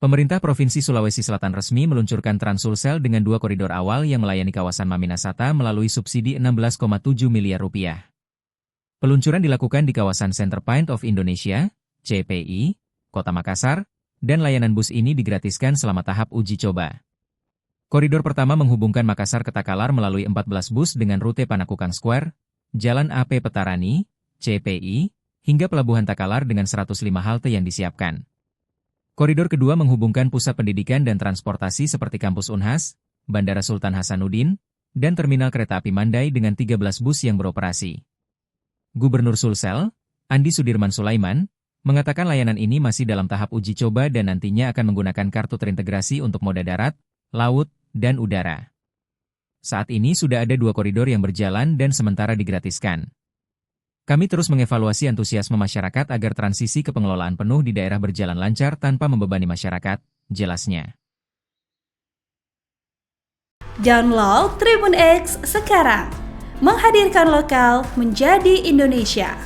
Pemerintah Provinsi Sulawesi Selatan resmi meluncurkan Trans-Sulsel dengan 2 koridor awal yang melayani kawasan Maminasata melalui subsidi 16,7 miliar rupiah. Peluncuran dilakukan di kawasan Center Point of Indonesia, CPI, Kota Makassar, dan layanan bus ini digratiskan selama tahap uji coba. Koridor pertama menghubungkan Makassar ke Takalar melalui 14 bus dengan rute Panakukang Square, Jalan AP Petarani, CPI, hingga Pelabuhan Takalar dengan 105 halte yang disiapkan. Koridor kedua menghubungkan pusat pendidikan dan transportasi seperti Kampus Unhas, Bandara Sultan Hasanuddin, dan Terminal Kereta Api Mandai dengan 13 bus yang beroperasi. Gubernur Sulsel, Andi Sudirman Sulaiman, mengatakan layanan ini masih dalam tahap uji coba dan nantinya akan menggunakan kartu terintegrasi untuk moda darat, laut, dan udara. Saat ini sudah ada 2 koridor yang berjalan dan sementara digratiskan. Kami terus mengevaluasi antusiasme masyarakat agar transisi ke pengelolaan penuh di daerah berjalan lancar tanpa membebani masyarakat, jelasnya. Download Tribun X sekarang, menghadirkan lokal menjadi Indonesia.